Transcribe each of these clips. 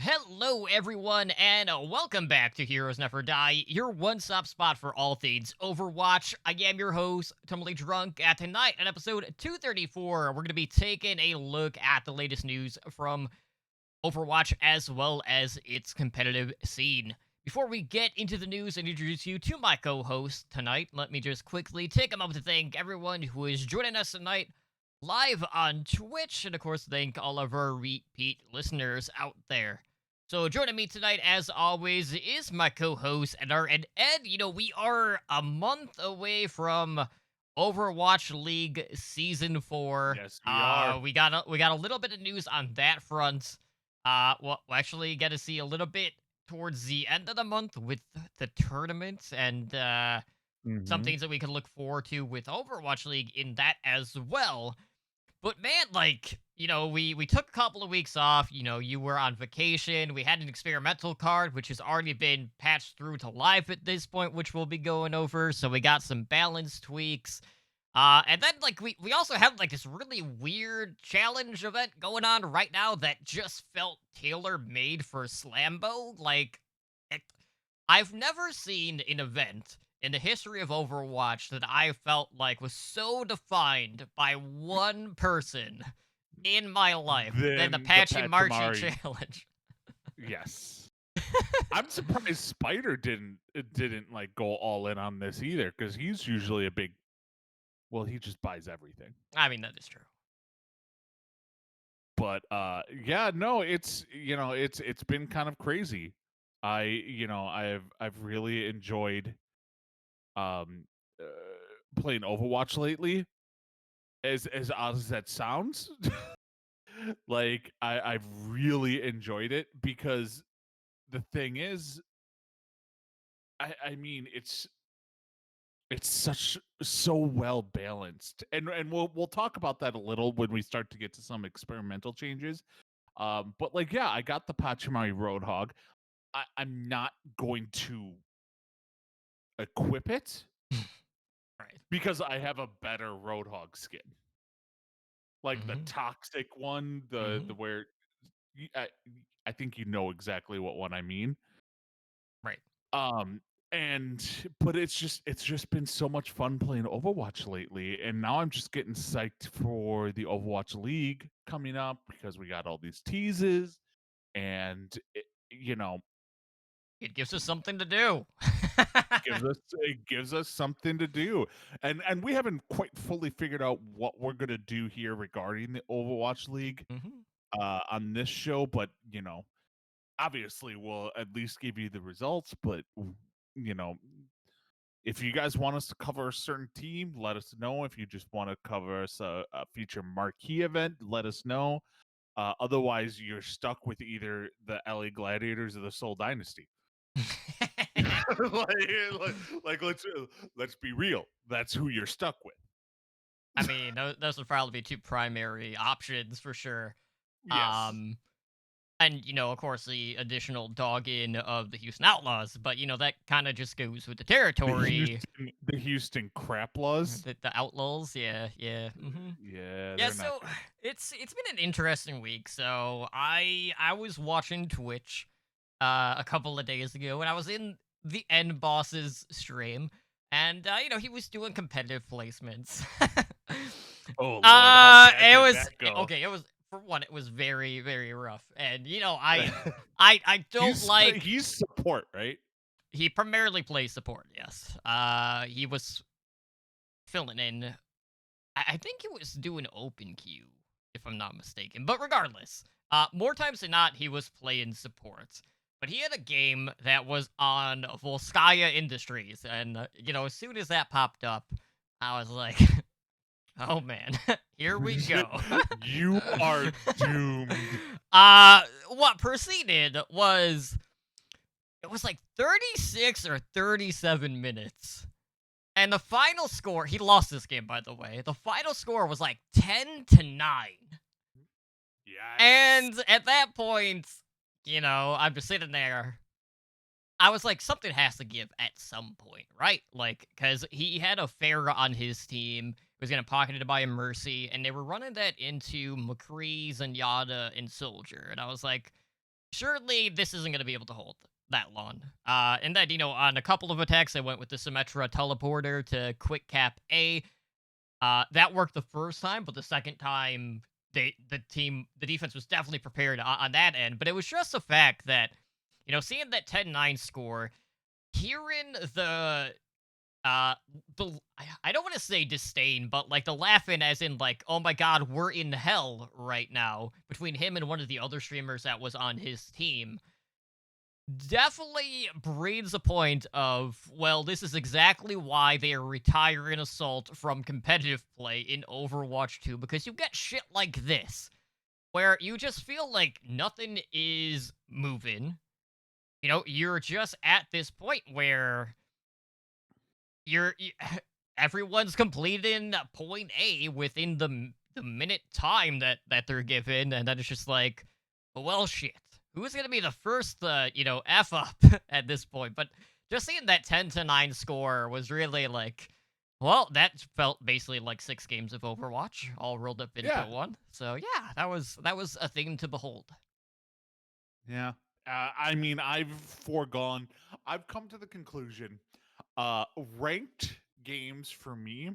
Hello, everyone, and welcome back to Heroes Never Die, your one-stop spot for all things Overwatch. I am your host, Tumblely Drunk. Tonight, on episode 234, we're going to be taking a look at the latest news from Overwatch as well as its competitive scene. Before we get into the news and introduce you to my co-host tonight, let me just quickly take a moment to thank everyone who is joining us tonight live on Twitch, and of course, thank all of our repeat listeners out there. So joining me tonight, as always, is my co-host and Ed. We are a month away from Overwatch League Season 4. Yes, we are. We got a little bit of news on that front. We'll actually get to see a little bit towards the end of the month with the tournament and some Mhm. things that we can look forward to with Overwatch League in that as well. But man, we took a couple of weeks off. You were on vacation. We had an experimental card, which has already been patched through to live at this point, which we'll be going over. So we got some balance tweaks. And then we also have this really weird challenge event going on right now that just felt tailor made for Slambo. It, I've never seen an event in the history of Overwatch that I felt like was so defined by one person in my life than the Then the Pachimari Pachimari. challenge. Yes. I'm surprised Spider didn't like go all in on this either, because he's usually a big. Well, he just buys everything. I mean, that is true. But yeah, no, it's been kind of crazy. I've really enjoyed um uh, playing Overwatch lately. As odd as that sounds, I've really enjoyed it because the thing is, I mean, it's so well balanced, and we'll talk about that a little when we start to get to some experimental changes. But like, yeah, I got the Pachimari Roadhog. I'm not going to equip it Right. because I have a better Roadhog skin, like the Mm-hmm. toxic one, Mm-hmm. the where y- I, I think you know exactly what one I mean. Right. Um, and but it's just been so much fun playing Overwatch lately, and now I'm just getting psyched for the Overwatch League coming up because we got all these teases, and you know, It gives us something to do. it gives us something to do, and we haven't quite fully figured out what we're gonna do here regarding the Overwatch League Mm-hmm. on this show, but obviously we'll at least give you the results, but you know if you guys want us to cover a certain team, let us know. If you just want to cover us a future marquee event, let us know. Otherwise, you're stuck with either the LA Gladiators or the Soul Dynasty. Let's be real. That's who you're stuck with. I mean, those would probably be two primary options for sure. Yes. Um, and of course, the additional dog in of the Houston Outlaws, but that kind of just goes with the The territory. Houston Crap Laws. The Outlaws, yeah, yeah, Yeah, yeah. they're not So good. it's been an interesting week. So I was watching Twitch a couple of days ago, and I was in the End Boss's stream, and he was doing competitive placements. Oh Lord, how bad It did was that go? okay. It was, for one, it was very, very rough, and I don't like. He's support, right? He primarily plays support. Yes. He was filling in. I think he was doing open queue, if I'm not mistaken. But regardless, more times than not, he was playing support. But he had a game that was on Volskaya Industries, and as soon as that popped up, I was like, "Oh man, here we go." You are doomed. What proceeded was, it was like 36 or 37 minutes. And the final score, he lost this game, by the way. The final score was like 10-9. Yikes. And at that point, I'm just sitting there. I was like, something has to give at some point, right? Like, because he had a Pharah on his team, was getting pocketed by a Mercy, and they were running that into McCree, Zenyatta, and Soldier. And I was like, surely this isn't going to be able to hold that long. And then, on a couple of attacks, I went with the Symmetra teleporter to quick cap A. That worked the first time, but the second time, the defense was definitely prepared on that end. But it was just the fact that, seeing that 10-9 score, hearing uh I don't want to say disdain, but like the laughing as in like, oh my god, we're in hell right now between him and one of the other streamers that was on his team definitely breeds a point of, well, this is exactly why they are retiring Assault from competitive play in Overwatch 2, because you get shit like this where you just feel like nothing is moving. You're just at this point where everyone's completing point A within the minute time that they're given, and then it's just like, well, shit. Who's gonna be the first, f up at this point? But just seeing that 10-9 score was really like, well, that felt basically like 6 games of Overwatch all rolled up into Yeah. one. So yeah, that was a thing to behold. Yeah. I mean, I've come to the conclusion, ranked games for me,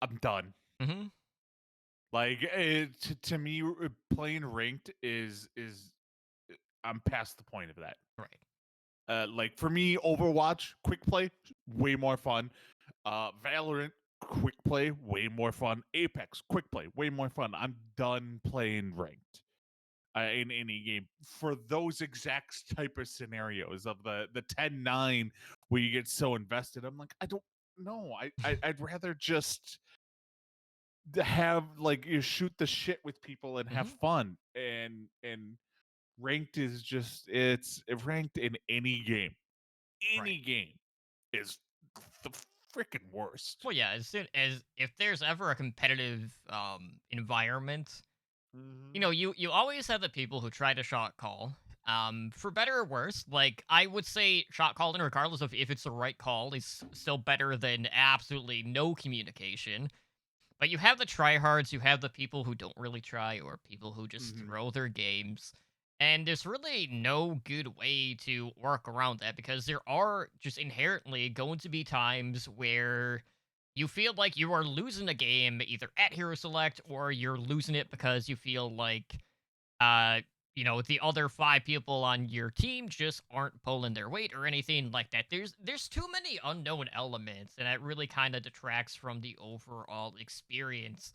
I'm done. Hmm. Like, to me, playing ranked is I'm past the point of that. Right. Like for me, Overwatch quick play way more fun. Valorant quick play way more fun. Apex quick play way more fun. I'm done playing ranked in any game for those exact type of scenarios of the 10-9 where you get so invested. I'm like, I don't know. I'd rather just have like you shoot the shit with people and have Hmm. fun, and ranked is just it's ranked in any game, Right. is the freaking worst. Well, yeah. As soon as if there's ever a competitive environment, Mm-hmm. you always have the people who try to shot call. For better or worse, like I would say, shot calling, regardless of if it's the right call, is still better than absolutely no communication. But you have the tryhards, you have the people who don't really try, or people who just Mm-hmm. throw their games. And there's really no good way to work around that because there are just inherently going to be times where you feel like you are losing a game either at Hero Select or you're losing it because you feel like uh the other 5 people on your team just aren't pulling their weight or anything like that. There's too many unknown elements, and it really kind of detracts from the overall experience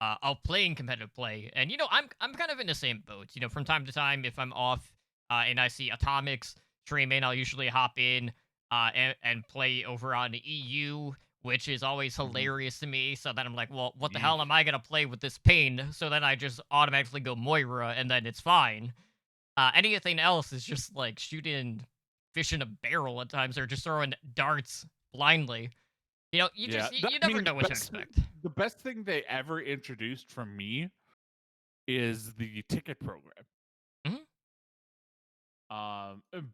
of playing competitive play. And I'm kind of in the same boat. From time to time, if I'm off and I see Atomics streaming, I'll usually hop in and play over on the EU, which is always Mm-hmm. hilarious to me. So then I'm like, well, what the hell Yeesh. am I gonna play with this pain? So then I just automatically go Moira, and then it's fine. Anything else is just like shooting fish in a barrel at times, or just throwing darts blindly. You Yeah, just you never know what to expect. the best thing they ever introduced from me is the ticket program. Hmm.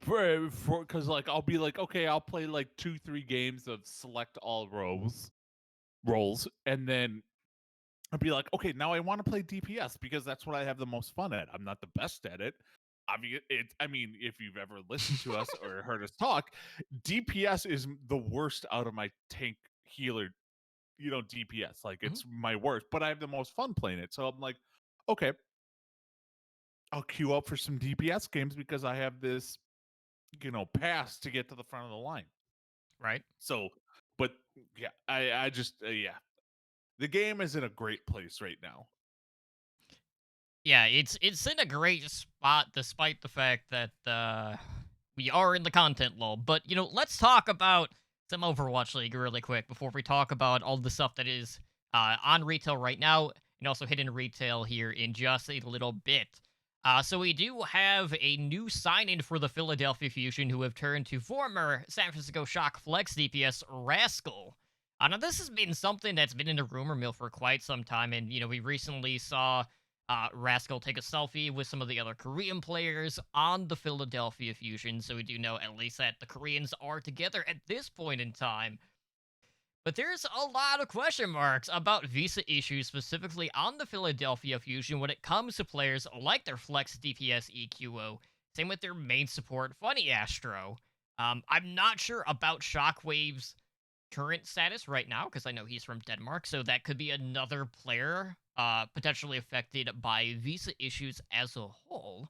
Because like I'll be like, okay, I'll play like 2-3 games of select all roles, and then I'd be like, okay, now I want to play DPS because that's what I have the most fun at. I'm not the best at it. I mean, if you've ever listened to us or heard us talk, DPS is the worst out of my tank healer, DPS. Like Hmm. it's my worst, but I have the most fun playing it. So I'm like, okay, I'll queue up for some DPS games because I have this, pass to get to the front of the line. Right. So, but yeah, I just yeah, the game is in a great place right now. Yeah, it's in a great spot despite the fact that we are in the content lull. But let's talk about some Overwatch League really quick before we talk about all the stuff that is on retail right now and also hidden retail here in just a little bit. So we do have a new sign-in for the Philadelphia Fusion, who have turned to former San Francisco Shock Flex DPS Rascal. Now this has been something that's been in the rumor mill for quite some time, and we recently saw Rascal take a selfie with some of the other Korean players on the Philadelphia Fusion, so we do know at least that the Koreans are together at this point in time. But there's a lot of question marks about visa issues, specifically on the Philadelphia Fusion, when it comes to players like their flex DPS EQO. Same with their main support, Funny Astro. I'm not sure about Shockwave's current status right now because I know he's from Denmark, so that could be another player potentially affected by visa issues as a whole.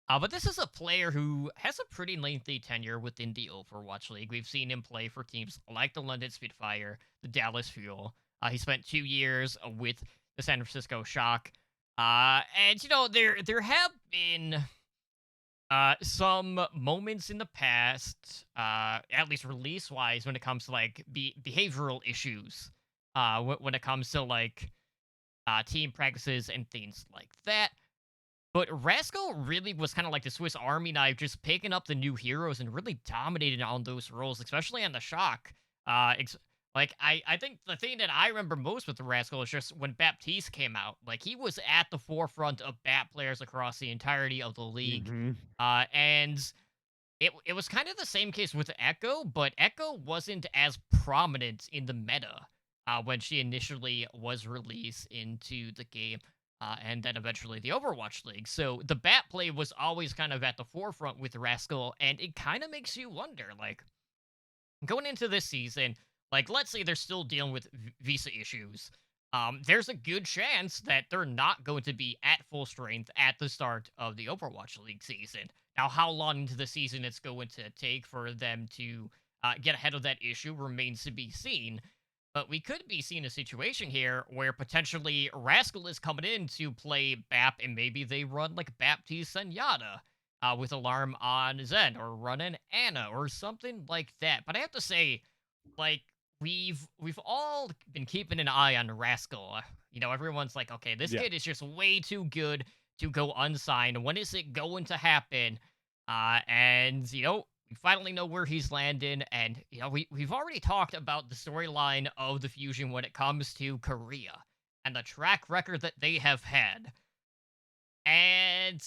But this is a player who has a pretty lengthy tenure within the Overwatch League. We've seen him play for teams like the London Spitfire, the Dallas Fuel. He spent 2 years with the San Francisco Shock. And there have been some moments in the past, at least release wise, when it comes to like behavioral issues. When it comes to like team practices and things like that. But Rascal really was kind of like the Swiss Army knife, just picking up the new heroes and really dominating on those roles, especially on the Shock. Like I think the thing that I remember most with the Rascal is just when Baptiste came out. Like he was at the forefront of BAP players across the entirety of the league, Hmm. and it was kind of the same case with Echo, but Echo wasn't as prominent in the meta when she initially was released into the game, and then eventually the Overwatch League. So the bat play was always kind of at the forefront with Rascal, and it kind of makes you wonder, like, going into this season, like let's say they're still dealing with visa issues. There's a good chance that they're not going to be at full strength at the start of the Overwatch League season. Now, how long into the season it's going to take for them to get ahead of that issue remains to be seen. But we could be seeing a situation here where potentially Rascal is coming in to play BAP and maybe they run like Baptiste Zenyatta with Alarm on Zen or run an Anna or something like that. But I have to say, like, we've all been keeping an eye on Rascal. Everyone's like, okay, this Yeah. kid is just way too good to go unsigned. When is it going to happen? And we finally know where he's landing, and we've already talked about the storyline of the Fusion when it comes to Korea and the track record that they have had. And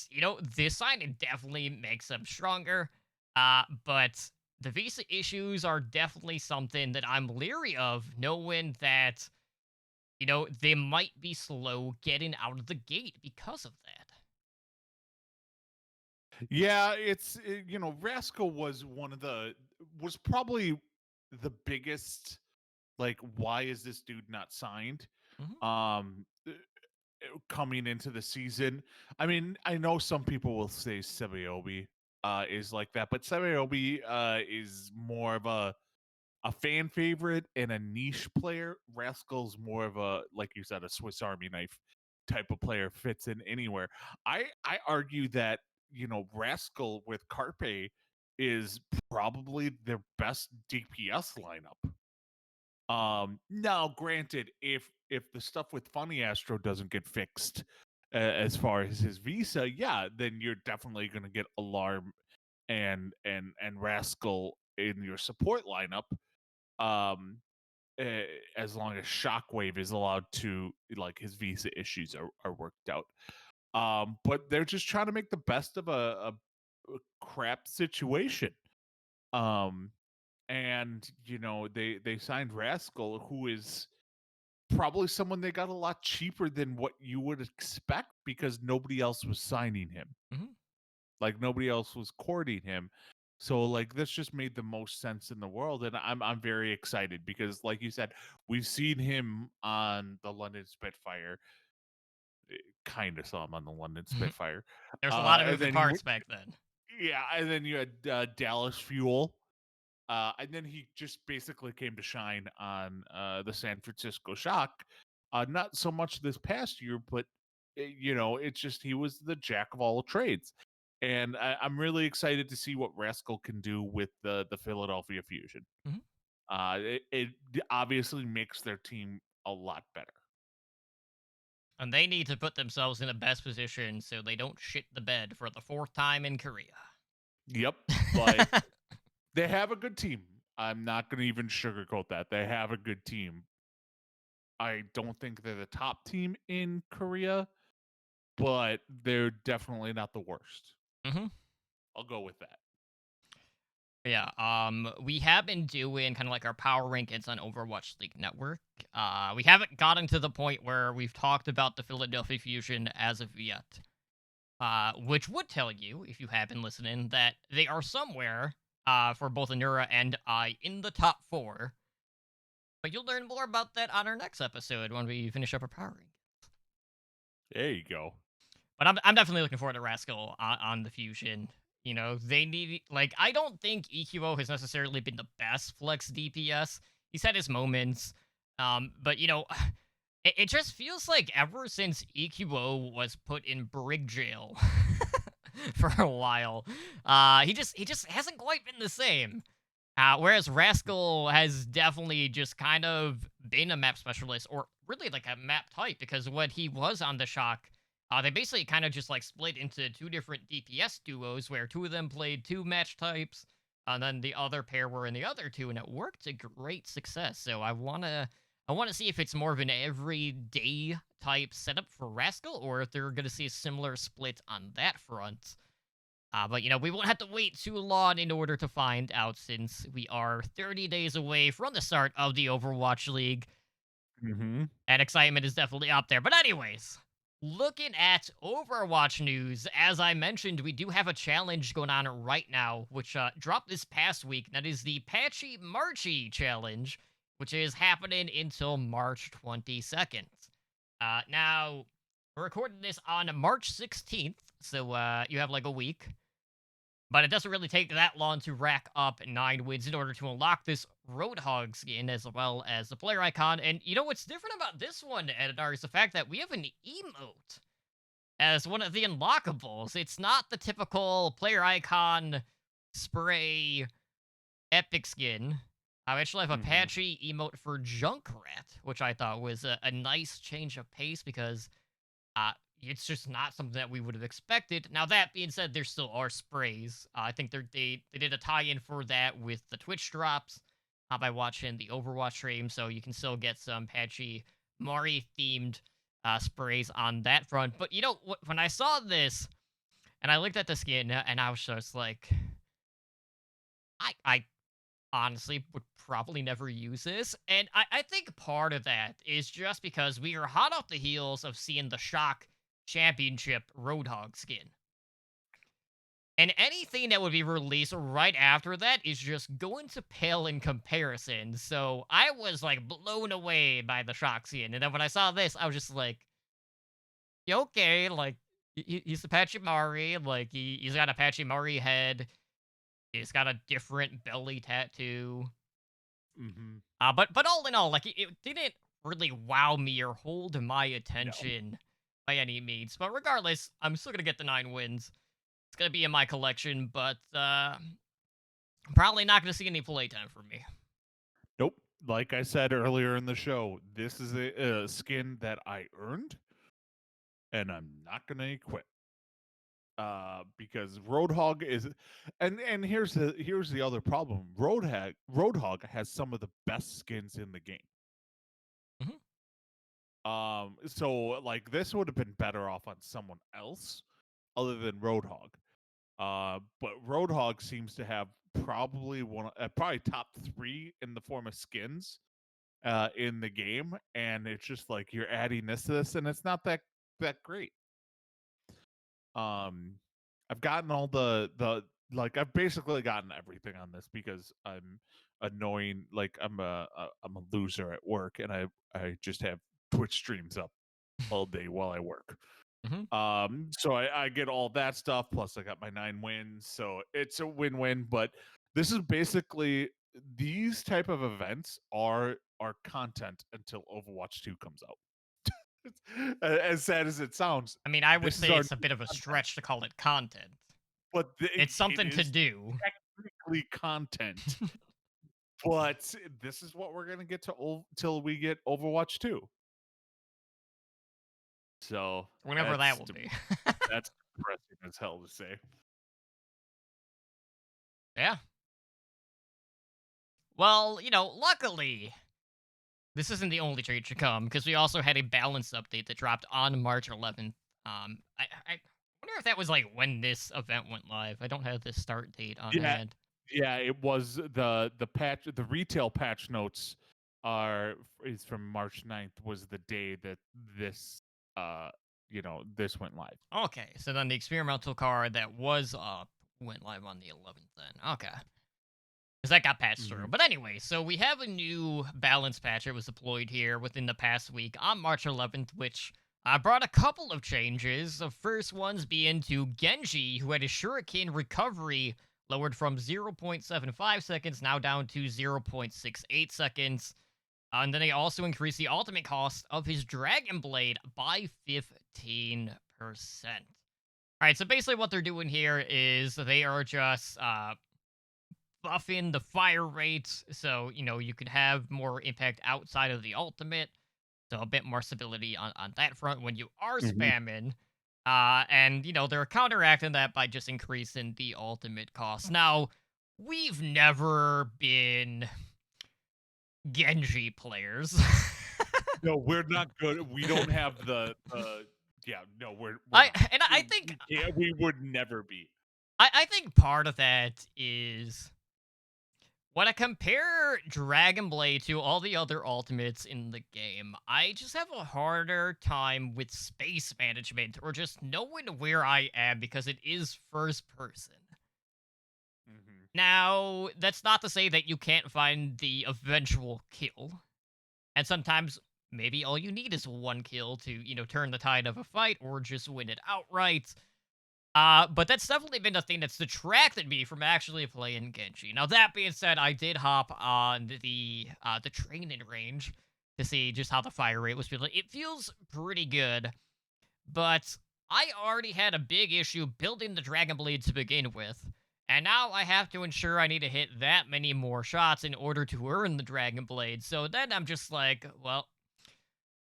this signing definitely makes them stronger. But the visa issues are definitely something that I'm leery of, knowing that they might be slow getting out of the gate because of that. Yeah, Rascal was was probably the biggest, like, why is this dude not signed? Hmm. Um Coming into the season. I mean, I know some people will say Sebiobi is like that, but Sebiobi is more of a fan favorite and a niche player. Rascal's more of a, like you said, a Swiss Army knife type of player, fits in anywhere. I argue that, Rascal with Carpe is probably their best DPS lineup. Now granted, if the stuff with Funny Astro doesn't get fixed, as far as his visa, yeah, then you're definitely going to get Alarm and Rascal in your support lineup. Um, as long as Shockwave is allowed to, like, his visa issues are worked out. But they're just trying to make the best of a crap situation. Um, and they signed Rascal, who is probably someone they got a lot cheaper than what you would expect because nobody else was signing him. Hmm. Like nobody else was courting him. So like this just made the most sense in the world, and I'm very excited because, like you said, we've seen him on the London Spitfire. Kind of saw him on the London Hmm. Spitfire, There's a lot of and moving then parts back then. yeah, and then you had Dallas Fuel, and then he just basically came to shine on the San Francisco Shock. Not so much this past year, but it's just he was the jack of all trades, and I'm really excited to see what Rascal can do with the Philadelphia Fusion. Hmm. It obviously makes their team a lot better. And they need to put themselves in the best position so they don't shit the bed for the fourth time in Korea. Yep, but they have a good team. I'm not going to even sugarcoat that. They have a good team. I don't think they're the top team in Korea, but they're definitely not the worst. Hmm. I'll go with that. Yeah, we have been doing kind of like our power rankings on Overwatch League Network. We haven't gotten to the point where we've talked about the Philadelphia Fusion as of yet. Which would tell you, if you have been listening, that they are somewhere, for both Anura and I in the top four. But you'll learn more about that on our next episode when we finish up our power rank. There you go. But I'm definitely looking forward to Rascal on the Fusion. You know, they need like I don't think EQO has necessarily been the best flex DPS. He's had his moments, but you know, it just feels like ever since EQO was put in brig jail for a while, he just hasn't quite been the same. Whereas Rascal has definitely just kind of been a map specialist, or really like a map type, because when he was on the Shock, they basically kind of just like split into two different DPS duos, where two of them played two match types, and then the other pair were in the other two, and it worked to great success. So I wanna see if it's more of an everyday type setup for Rascal, or if they're gonna see a similar split on that front. But you know, we won't have to wait too long in order to find out, since we are 30 days away from the start of the Overwatch League, Mm-hmm. and excitement is definitely up there. But anyways, looking at Overwatch news, as I mentioned, we do have a challenge going on right now, which dropped this past week. That is the Patchy Marchy challenge, which is happening until March 22nd. Now, we're recording this on March 16th, so you have like a week. But it doesn't really take that long to rack up 9 wins in order to unlock this Roadhog skin, as well as the player icon. And you know what's different about this one, Editor, is the fact that we have an emote as one of the unlockables. It's not the typical player icon spray epic skin. I actually have a Mm-hmm. patchy emote for Junkrat, which I thought was a nice change of pace, because uh, it's just not something that we would have expected. Now, that being said, there still are sprays. I think they did a tie-in for that with the Twitch drops, by watching the Overwatch stream, so you can still get some patchy Mari-themed sprays on that front. But you know, when I saw this, and I looked at the skin, and I was just like, I honestly would probably never use this. And I think part of that is just because we are hot off the heels of seeing the Shock Championship Roadhog skin. And anything that would be released right after that is just going to pale in comparison. So I was like blown away by the Shock skin. And then when I saw this, I was just like, yeah, okay, like he's Apache Mari. Like he's got Apache Mari head. He's got a different belly tattoo. Mm-hmm. But all in all, like it didn't really wow me or hold my No. attention by any means. But regardless, I'm still gonna get the 9 wins. It's gonna be in my collection, but probably not gonna see any playtime from me. Nope. Like I said earlier in the show, this is a skin that I earned, and I'm not gonna equip. Because Roadhog is, and here's the other problem. Roadhog has some of the best skins in the game. Mhm. So like this would have been better off on someone else other than Roadhog. But Roadhog seems to have probably probably top 3 in the form of skins in the game, and it's just like you're adding this to this, and it's not that great. Um, I've gotten all the like I've basically gotten everything on this because I'm annoying. Like I'm a loser at work, and I just have Twitch streams up all day while I work. Mhm. So I get all that stuff, plus I got my 9 wins, so it's a win-win. But this is basically, these type of events are content until Overwatch 2 comes out. As sad as it sounds, I mean, I would this is say our it's a bit of a content, stretch to call it content. but It's it something to is do. technically content. But this is what we're gonna get to till we get Overwatch 2. So Whenever that will be. that's depressing as hell to say. Yeah. Well, you know, luckily, this isn't the only trade to come, because we also had a balance update that dropped on March 11th. I wonder if that was like when this event went live. I don't have the start date on Yeah, hand. Yeah, it was the patch the retail patch notes is from March 9th was the day that this uh this went live. Okay, so then the experimental card that was up went live on the 11th then. Okay. Because that got patched through. Mhm. But anyway, so we have a new balance patch that was deployed here within the past week on March 11th, which brought a couple of changes. The first ones being to Genji, who had his Shuriken recovery lowered from 0.75 seconds now down to 0.68 seconds. And then they also increased the ultimate cost of his Dragon Blade by 15%. All right, so basically what they're doing here is they are just buffing the fire rates so you could have more impact outside of the ultimate, so a bit more stability on that front when you are Mhm. spamming. And they're counteracting that by just increasing the ultimate cost. Now, we've never been Genji players. No, we're not good. We don't have the yeah, no, we're I not. and I think Yeah, we would never be. I think part of that is when I compare Dragon Blade to all the other ultimates in the game, I just have a harder time with space management or just knowing where I am because it is first person. Mhm. Now, that's not to say that you can't find the eventual kill. And sometimes maybe all you need is one kill to, turn the tide of a fight or just win it outright. But that's definitely been the thing that's detracted me from actually playing Genji. Now that being said, I did hop on the training range to see just how the fire rate was feeling. It feels pretty good, but I already had a big issue building the Dragon Blade to begin with, and now I have to ensure I need to hit that many more shots in order to earn the Dragon Blade. So then I'm just like, well,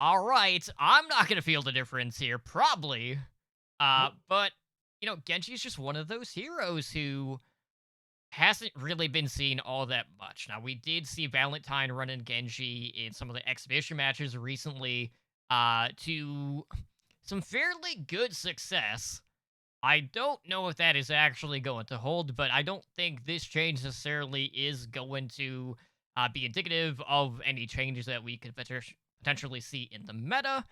all right, I'm not gonna feel the difference here, probably. Nope. But Genji is just one of those heroes who hasn't really been seen all that much. Now, we did see Valentine running Genji in some of the exhibition matches recently, to some fairly good success. I don't know if that is actually going to hold, but I don't think this change necessarily is going to be indicative of any changes that we could potentially see in the meta.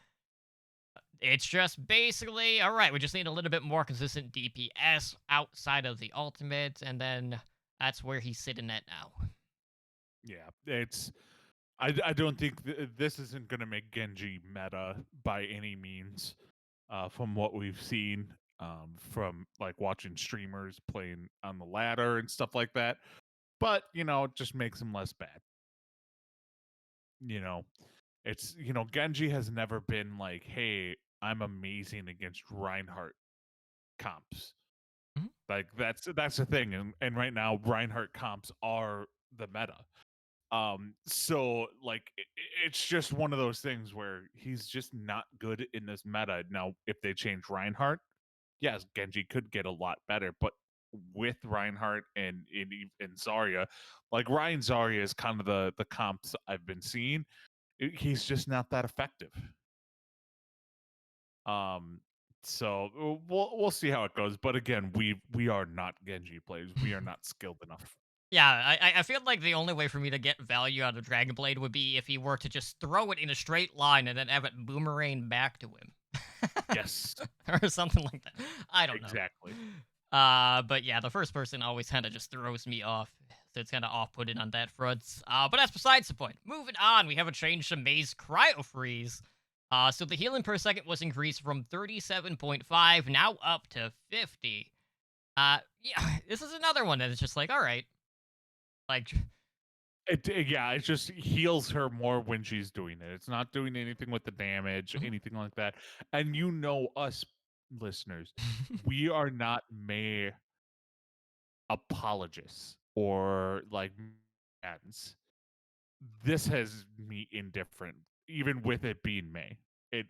It's just basically, all right, we just need a little bit more consistent DPS outside of the ultimate, and then that's where he's sitting at now. Yeah, it's I don't think this isn't going to make Genji meta by any means. From what we've seen, from like watching streamers playing on the ladder and stuff like that. But it just makes him less bad. You know, it's Genji has never been like, hey, I'm amazing against Reinhardt comps. Mhm. Like that's the thing, and right now Reinhardt comps are the meta. So like it's just one of those things where he's just not good in this meta. Now, if they change Reinhardt, yes, Genji could get a lot better, but with Reinhardt and Zarya, like Ryan Zarya is kind of the comps I've been seeing. He's just not that effective. Um, so we'll see how it goes. But again, we are not Genji players. We are not skilled enough. Yeah, I feel like the only way for me to get value out of Dragon Blade would be if he were to just throw it in a straight line and then have it boomerang back to him. Yes, Or something like that. I don't know. exactly. But yeah, the first person always kind of just throws me off. So it's kind of off-putting on that front. But that's besides the point. Moving on, we have a change to Maze Cryo Freeze. So the healing per second was increased from 37.5 now up to 50. Yeah, this is another one that is just like, all right, like, Yeah, it just heals her more when she's doing it. It's not doing anything with the damage, mhm. anything like that. And us listeners, we are not May apologists or like fans. This has me indifferent, even with it being May. It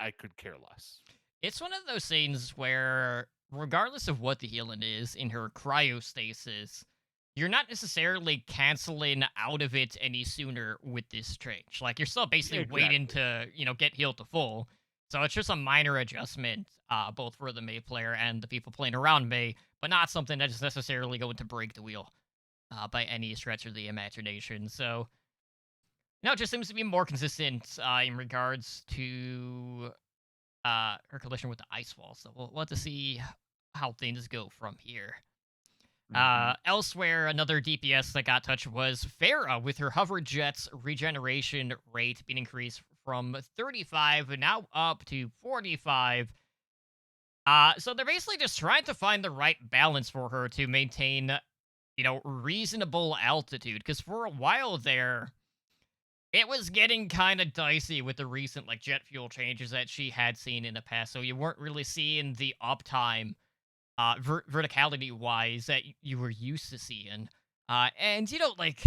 I could care less. It's one of those things where, regardless of what the healing is in her cryostasis, you're not necessarily canceling out of it any sooner with this change. Like, you're still basically waiting Exactly. to, get healed to full. So it's just a minor adjustment, both for the May player and the people playing around May. but not something that is necessarily going to break the wheel by any stretch of the imagination. So, it just seems to be more consistent in regards to her collision with the ice wall. So we'll have to see how things go from here. Hmm. Elsewhere, another DPS that got touched was Farah with her hover jet's regeneration rate being increased from 35 and now up to 45. So they're basically just trying to find the right balance for her to maintain, reasonable altitude. Because for a while there, it was getting kind of dicey with the recent like jet fuel changes that she had seen in the past. So you weren't really seeing the uptime verticality wise that you were used to seeing. And like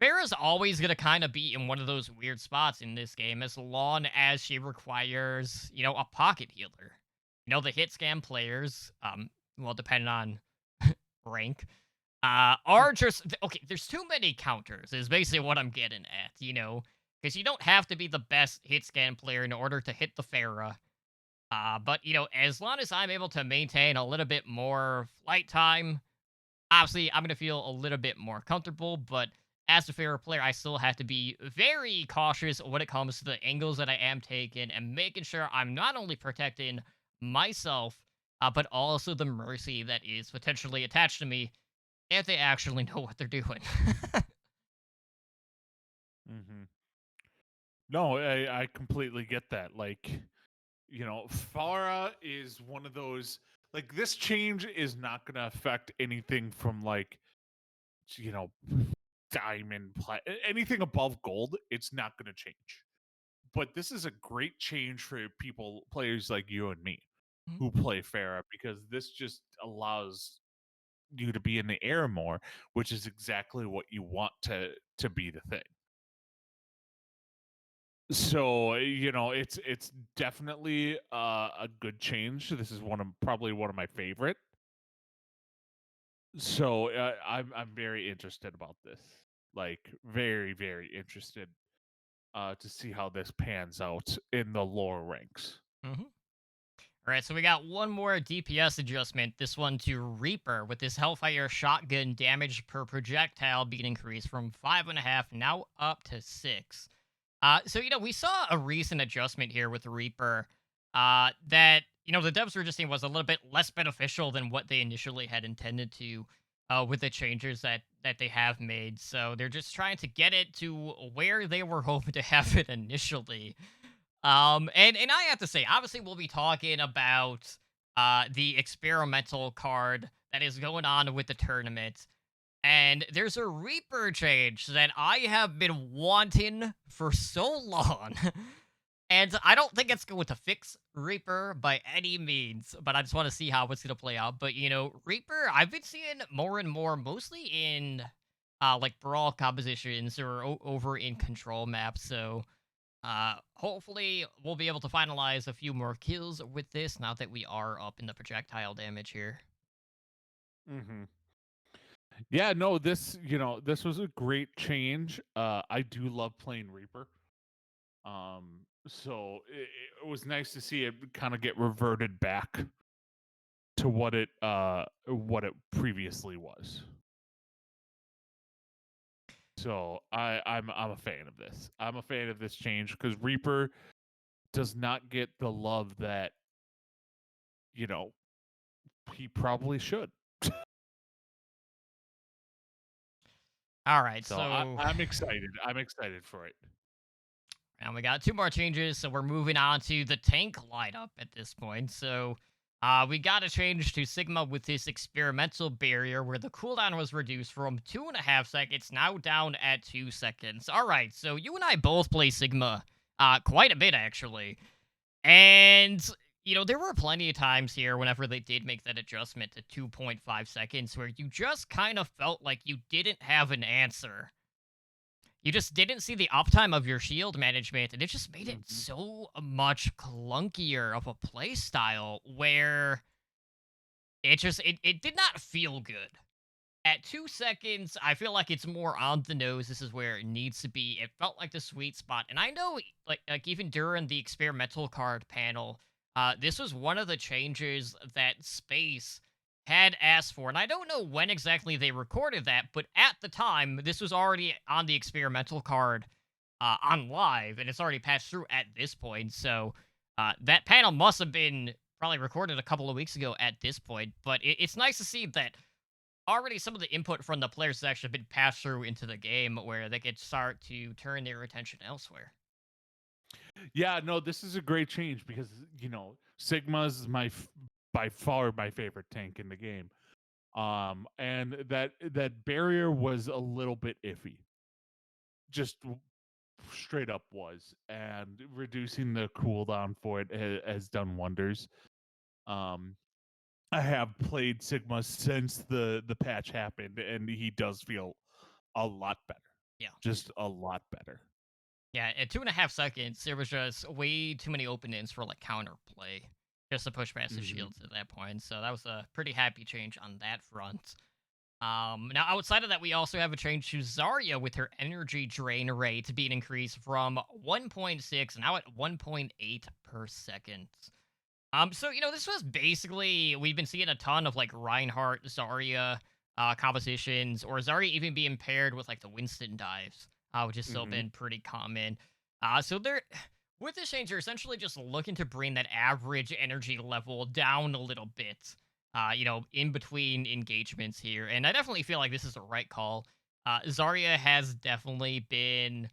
Farah's always gonna kind of be in one of those weird spots in this game as long as she requires, a pocket healer. The hit scan players, well, depending on rank, are just okay. There's too many counters. Is basically what I'm getting at. Because you don't have to be the best hit scan player in order to hit the Farah. But as long as I'm able to maintain a little bit more flight time, obviously I'm gonna feel a little bit more comfortable. But as a fair player, I still have to be very cautious when it comes to the angles that I am taking and making sure I'm not only protecting myself, but also the mercy that is potentially attached to me if they actually know what they're doing. Hmm. No, I completely get that. Like, Farah is one of those, like, this change is not going to affect anything from, like, you know, diamond, anything above gold. It's not going to change. But this is a great change for players like you and me Mhm. who play Farah, because this just allows you to be in the air more, which is exactly what you want to be the thing. So it's definitely a good change. This is probably one of my favorite. So I'm very interested about this. Like, very very interested to see how this pans out in the lower ranks. Mhm. All right, so we got one more DPS adjustment. This one to Reaper with this Hellfire shotgun damage per projectile being increased from 5.5 now up to 6. So we saw a recent adjustment here with Reaper. That the devs were just saying was a little bit less beneficial than what they initially had intended to, with the changes that they have made. So they're just trying to get it to where they were hoping to have it initially. And I have to say, obviously, we'll be talking about the experimental card that is going on with the tournament. And there's a Reaper change that I have been wanting for so long. And I don't think it's going to fix Reaper by any means, but I just want to see how it's going to play out. But, Reaper, I've been seeing more and more, mostly in like brawl compositions or over in control maps. So hopefully we'll be able to finalize a few more kills with this now that we are up in the projectile damage here. Hmm. Yeah, no, this was a great change. I do love playing Reaper. So it was nice to see it kind of get reverted back to what it previously was. So I'm a fan of this. I'm a fan of this change because Reaper does not get the love that you know he probably should. All right, So so I'm excited. I'm excited for it. and we got two more changes, so we're moving on to the tank lineup at this point. So we got a change to Sigma with this experimental barrier where the cooldown was reduced from 2.5 seconds, now down at 2 seconds. All right, so you and I both play Sigma quite a bit, actually. And, there were plenty of times here whenever they did make that adjustment to 2.5 seconds where you just kind of felt like you didn't have an answer. You just didn't see the uptime of your shield management, and it just made it Hmm. so much clunkier of a play style where it did not feel good. At 2 seconds, I feel like it's more on the nose. This is where it needs to be. It felt like the sweet spot. And I know, like even during the experimental card panel, this was one of the changes that Space had asked for. And I don't know when exactly they recorded that, but at the time, this was already on the experimental card on live, and it's already passed through at this point. So that panel must have been probably recorded a couple of weeks ago at this point. But it's nice to see that already some of the input from the players has actually been passed through into the game where they could start to turn their attention elsewhere. Yeah, no, this is a great change because Sigma's by far my favorite tank in the game. And that barrier was a little bit iffy, just straight up was, and reducing the cooldown for it has done wonders. Um, I have played Sigma since the patch happened, and he does feel a lot better, Yeah. just a lot better. Yeah, at 2.5 seconds, there was just way too many openings for like counterplay just to push past the Mhm. shields at that point. So that was a pretty happy change on that front. Now outside of that, we also have a change to Zarya with her energy drain rate being increased from 1.6 now at 1.8 per second. So this was basically we've been seeing a ton of like Reinhardt, Zarya compositions, or Zarya even being paired with like the Winston dives, which has still Mhm. been pretty common. So they're with this change, they're essentially just looking to bring that average energy level down a little bit. In between engagements here, and I definitely feel like this is the right call. Zarya has definitely been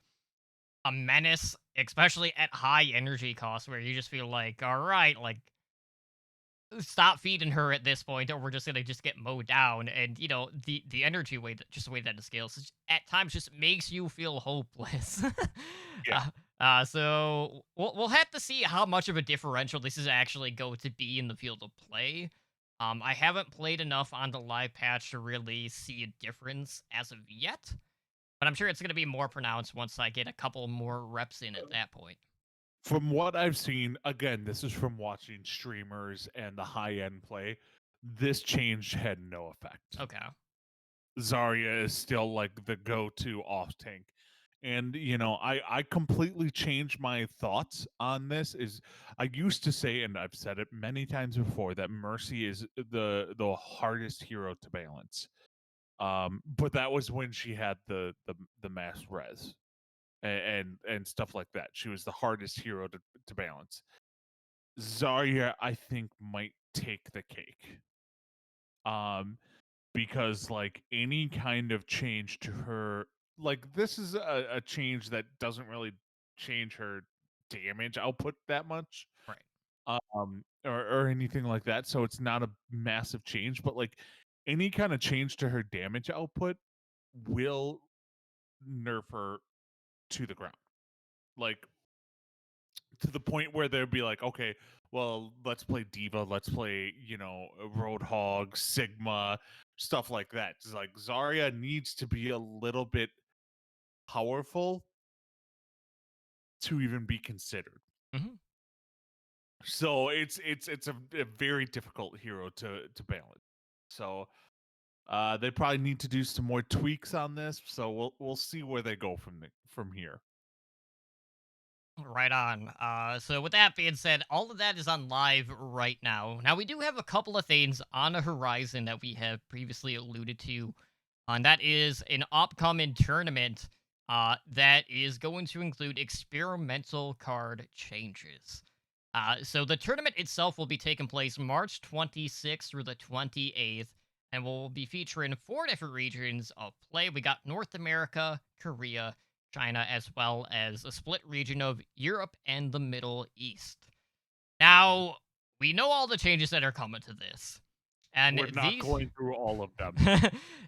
a menace, especially at high energy costs, where you just feel like, all right, like stop feeding her at this point, or we're just gonna just get mowed down. And the energy way that just the way that it scales at times just makes you feel hopeless. Yeah. uh, so we'll have to see how much of a differential this is actually going to be in the field of play. I haven't played enough on the live patch to really see a difference as of yet, but I'm sure it's going to be more pronounced once I get a couple more reps in at that point. From what I've seen, again, this is from watching streamers and the high end play. This change had no effect. Okay. Zarya is still like the go-to off tank. And I completely changed my thoughts on this. Is I used to say, and I've said it many times before, that Mercy is the hardest hero to balance. But that was when she had the mass res and stuff like that. She was the hardest hero to balance. Zarya, I think, might take the cake. Um, because like any kind of change to her, like this is a change that doesn't really change her damage output that much, Right. or anything like that. So it's not a massive change, but like any kind of change to her damage output will nerf her to the ground. Like to the point where they'd be like, okay, well, let's play Diva, let's play, Roadhog, Sigma, stuff like that. It's like Zarya needs to be a little bit powerful to even be considered. Hmm. So it's a very difficult hero to balance. So they probably need to do some more tweaks on this. So we'll see where they go from here. Right on. So with that being said, all of that is on live right now. Now we do have a couple of things on the horizon that we have previously alluded to, and that is an upcoming tournament that is going to include experimental card changes. So the tournament itself will be taking place March 26th through the 28th, and will be featuring four different regions of play. We got North America, Korea, China, as well as a split region of Europe and the Middle East. Mhm. Now, we know all the changes that are coming to this. And We're not these going through all of them.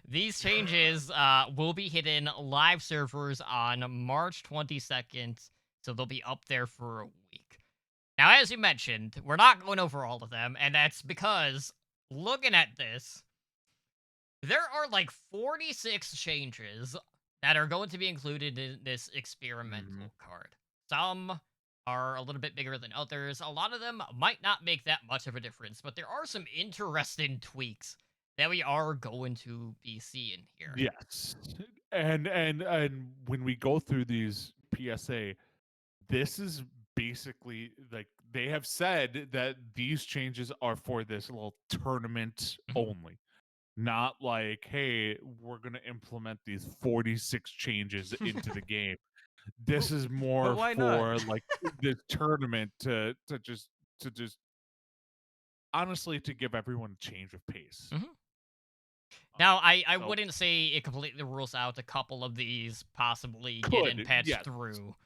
these changes will be hitting live servers on March 22nd, so they'll be up there for a week. Now, as you mentioned, we're not going over all of them, and that's because looking at this, there are like 46 changes that are going to be included in this Mhm. experimental card. Some are a little bit bigger than others. A lot of them might not make that much of a difference, but there are some interesting tweaks that we are going to be seeing here. Yes. And when we go through these PSA, this is basically like they have said that these changes are for this little tournament Mhm. only. Not like, hey, we're gonna implement these 46 changes into the game. But This is but more why not? for like the tournament to just honestly to give everyone a change of pace. Mhm. Now, I So wouldn't say it completely rules out a couple of these possibly getting could, patched yes. through.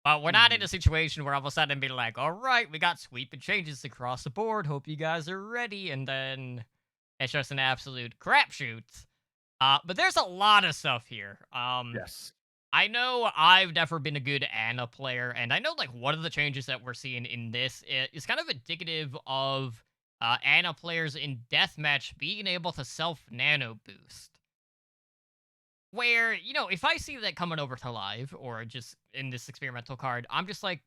But we're not in Hmm. a situation where all of a sudden be like, all right, we got sweeping changes across the board. Hope you guys are ready. And then it's just an absolute crapshoot. But there's a lot of stuff here. Yes. I know I've never been a good Ana player, and I know like one of the changes that we're seeing in this is kind of indicative of Ana players in deathmatch being able to self nano boost. Where, if I see that coming over to live or just in this experimental card, I'm just like,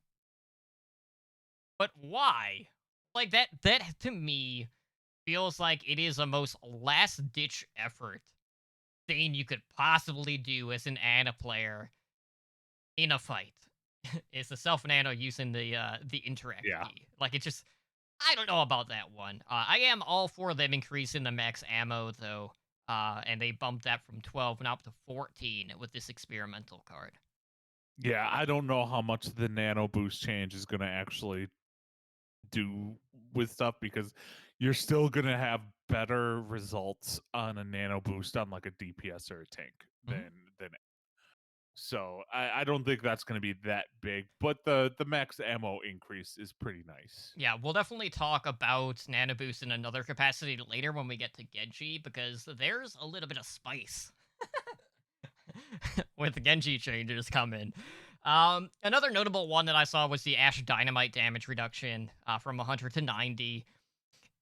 but why? Like that to me feels like it is a most last ditch effort thing you could possibly do as an Ana player in a fight. Is the self nano using the interact Yeah. key. Like it just I don't know about that one. I am all for them increasing the max ammo though. And they bumped that from 12 now up to 14 with this experimental card. Yeah, I don't know how much the nano boost change is gonna actually do with stuff because you're still gonna have better results on a nano boost on like a DPS or a tank Mhm. than so I don't think that's gonna be that big, but the max ammo increase is pretty nice. Yeah, we'll definitely talk about Nano Boost in another capacity later when we get to Genji, because there's a little bit of spice with Genji changes coming. Another notable one that I saw was the Ash Dynamite damage reduction from 100 to 90.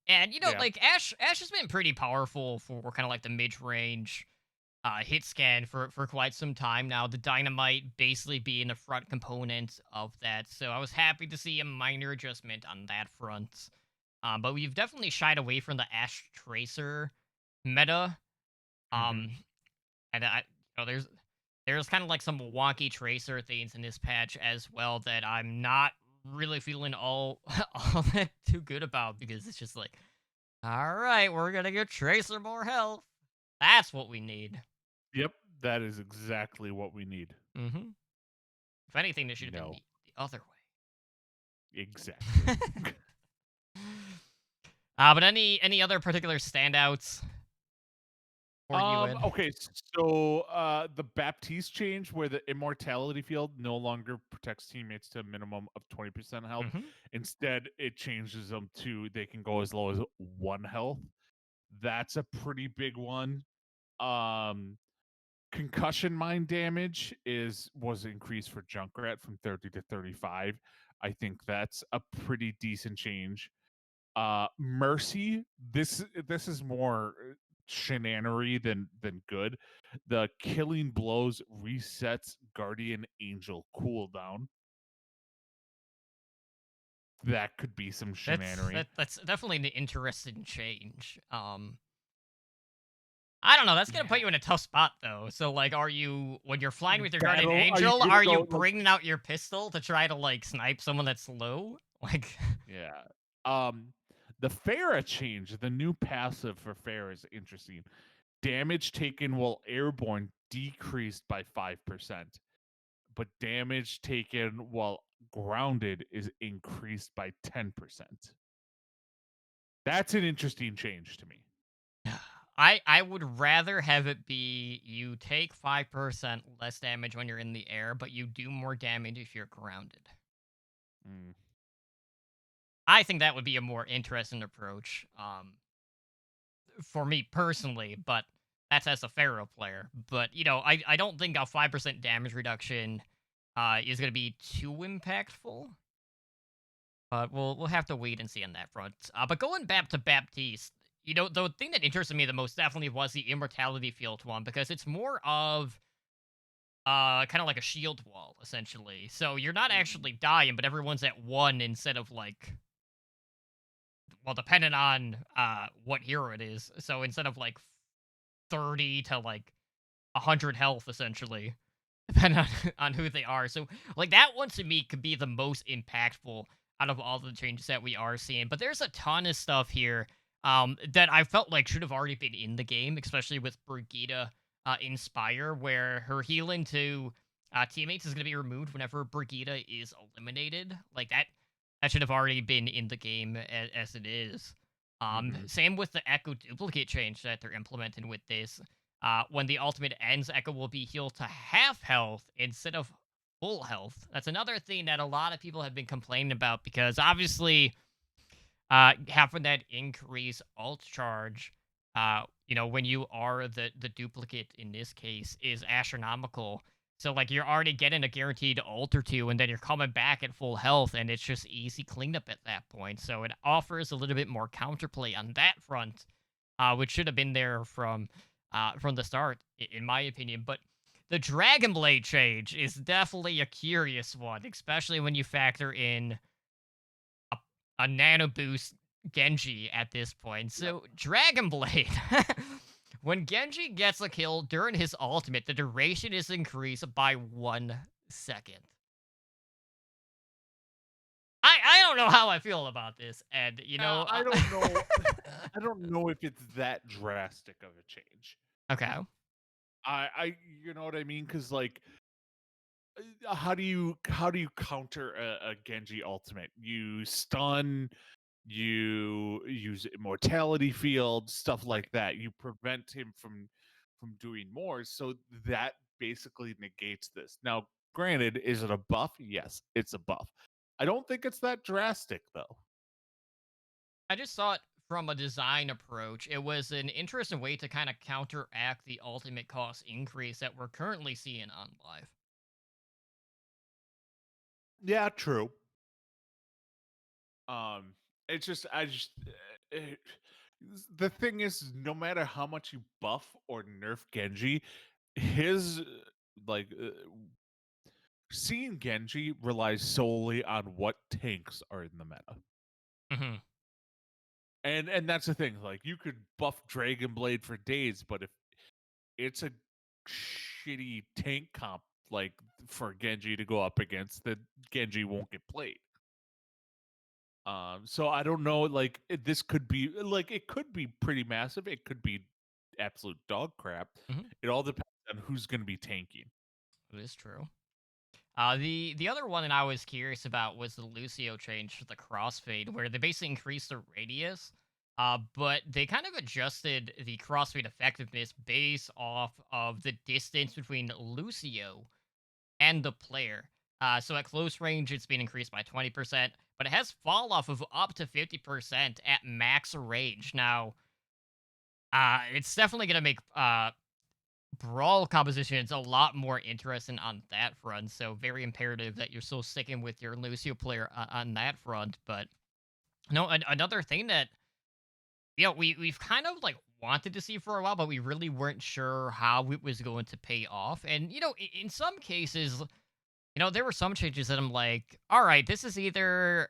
And, Yeah. like, Ash has been pretty powerful for kind of like the mid-range hit scan for quite some time now. The Dynamite basically being a front component of that. So I was happy to see a minor adjustment on that front. But we've definitely shied away from the Ash Tracer meta. Hmm. Um, and there's kind of like some wonky Tracer things in this patch as well that I'm not really feeling all all that too good about, because it's just like, all right, we're gonna give Tracer more health. That's what we need. Yep, that is exactly what we need. Mm-hmm. If anything, this should have been No, the other exactly. way. But any other particular standouts for you, Ed? Okay, so the Baptiste change where the immortality field no longer protects teammates to a minimum of 20% health. Mm-hmm. Instead, it changes them to they can go as low as 1 health. That's a pretty big one. Um concussion mine damage is was increased for Junkrat from 30 to 35. I think that's a pretty decent change. Mercy, this is more shenanery than good. The killing blows resets Guardian Angel cooldown. That could be some shenanery. That's definitely an interesting change. I don't know. That's gonna put Yeah. you in a tough spot though. So like, are you when you're flying with your guardian Battle, are you angel? gonna Are you go like bringing out your pistol to try to like snipe someone that's low? Like, yeah. Um the Pharah change, the new passive for Pharah is interesting. Damage taken while airborne decreased by 5%, but damage taken while grounded is increased by 10%. That's an interesting change to me. I would rather have it be you take 5% less damage when you're in the air, but you do more damage if you're grounded. Mm. I think that would be a more interesting approach. For me personally, but that's as a Pharaoh player. But I don't think a 5% damage reduction is going to be too impactful. But we'll have to wait and see on that front. But going back to Baptiste, the thing that interested me the most definitely was the immortality field one, because it's more of kind of like a shield wall essentially. So you're not Mhm. actually dying, but everyone's at 1 instead of like, well, depending on what hero it is. So instead of like 30 to like 100 health essentially. depending on on who they are. So like that one to me could be the most impactful out of all the changes that we are seeing. But there's a ton of stuff here that I felt like should have already been in the game, especially with Brigida Inspire, where her healing to teammates is going to be removed whenever Brigida is eliminated. Like that should have already been in the game as it is. Hmm. Same with the Echo duplicate change that they're implementing with this. When the ultimate ends, Echo will be healed to half health instead of full health. That's another thing that a lot of people have been complaining about because obviously, having that increase ult charge, when you are the duplicate in this case, is astronomical. So like you're already getting a guaranteed ult or two, and then you're coming back at full health, and it's just easy cleanup at that point. So it offers a little bit more counterplay on that front, which should have been there from the start, in my opinion. But the Dragon Blade change is definitely a curious one, especially when you factor in a nano boost Genji at this point. Yep. So Dragon Blade. When Genji gets a kill during his ultimate, the duration is increased by 1 second. I don't know how I feel about this, and I don't know. I don't know if it's that drastic of a change. okay. You know what I mean? Because like, how do you counter a Genji ultimate? You stun, you use immortality field, stuff like that. You prevent him from doing more. So that basically negates this. Now, granted, is it a buff? Yes, it's a buff. I don't think it's that drastic though. I just thought from a design approach, it was an interesting way to kind of counteract the ultimate cost increase that we're currently seeing on live. Yeah, true. Um, it's just I just it, the thing is, no matter how much you buff or nerf Genji, his seeing Genji relies solely on what tanks are in the meta. Hmm. And that's the thing. Like you could buff Dragon Blade for days, but if it's a shitty tank comp like for Genji to go up against, then Genji won't get played. So I don't know. Like this could be like it could be pretty massive. It could be absolute dog crap. Hmm. It all depends on who's going to be tanking. It is true. The other one that I was curious about was the Lucio change for the crossfade, where they basically increased the radius, but they kind of adjusted the crossfade effectiveness based off of the distance between Lucio and the player. So at close range, it's been increased by 20%, but it has fall off of up to 50% at max range. Now, it's definitely gonna make brawl composition is a lot more interesting on that front. So very imperative that you're still sticking with your Lucio player on that front. But no, another thing that we've kind of like wanted to see for a while, but we really weren't sure how it was going to pay off. And in some cases, there were some changes that I'm like, all right, this is either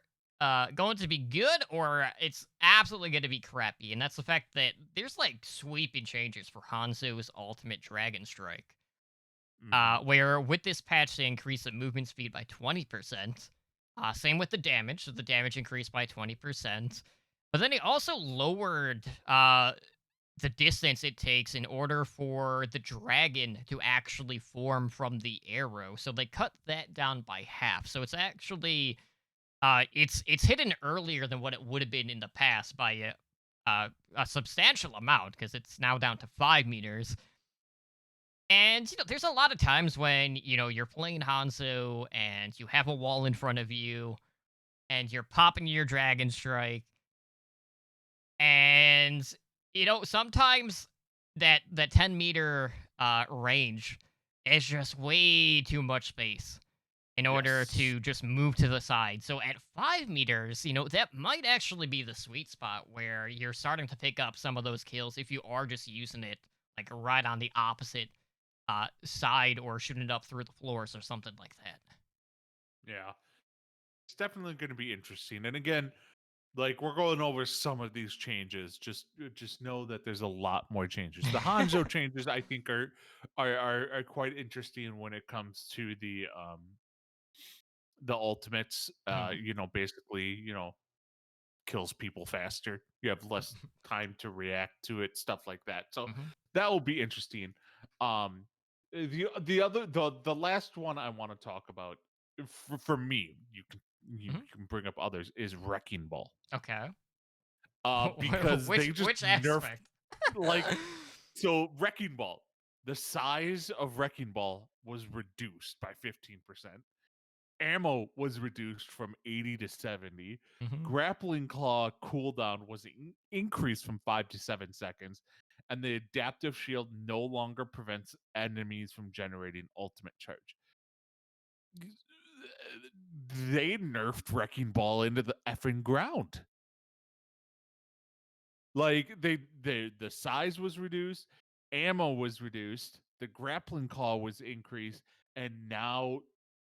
going to be good or it's absolutely going to be crappy. And that's the fact that there's like sweeping changes for Hanzo's ultimate Dragon Strike. Hmm. Where with this patch they increased the movement speed by 20%. Same with the damage, so the damage increased by 20%. But then they also lowered the distance it takes in order for the dragon to actually form from the arrow. So they cut that down by half. So it's actually it's hidden earlier than what it would have been in the past by a substantial amount because it's now down to 5 meters. And there's a lot of times when you're playing Hanzo and you have a wall in front of you and you're popping your Dragon Strike, and sometimes that 10-meter range is just way too much space in order Yes. to just move to the side. So at 5 meters, that might actually be the sweet spot where you're starting to pick up some of those kills if you are just using it like right on the opposite side or shooting it up through the floors or something like that. Yeah. It's definitely going to be interesting. And again, Like, we're going over some of these changes. Just know that there's a lot more changes. The Hanzo changes, I think, are quite interesting when it comes to the ultimates. Mhm, Basically, kills people faster. You have less time to react to it, stuff like that. So mhm, that will be interesting. Um, the last one I want to talk about for me, mhm. you can bring up others, is Wrecking Ball. Okay. Because Which they just which nerfed, aspect? like, so Wrecking Ball. The size of Wrecking Ball was reduced by 15%. Ammo was reduced from 80 to 70. Mhm, Grappling claw cooldown was increased from 5 to 7 seconds. And the adaptive shield no longer prevents enemies from generating ultimate charge. They nerfed Wrecking Ball into the effing ground. Like, the size was reduced, ammo was reduced, the grappling claw was increased, and now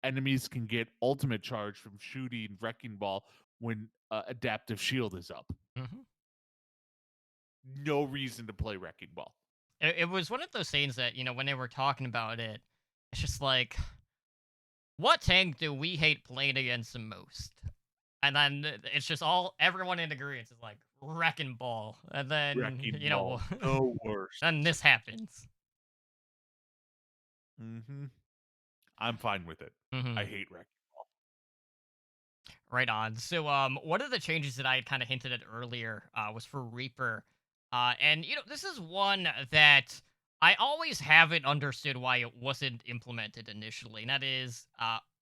enemies can get ultimate charge from shooting Wrecking Ball when adaptive shield is up. mhm. No reason to play Wrecking Ball. It was one of those things that, when they were talking about it, it's just like, what tank do we hate playing against the most? And then it's just everyone in agreement is like, Wrecking Ball. And then, Wrecking Ball, the worst. then this happens. Hmm. I'm fine with it. I Mhm. hate Wrecking. Right on. So, one of the changes that I had kind of hinted at earlier was for Reaper, and this is one that I always haven't understood why it wasn't implemented initially. And that is,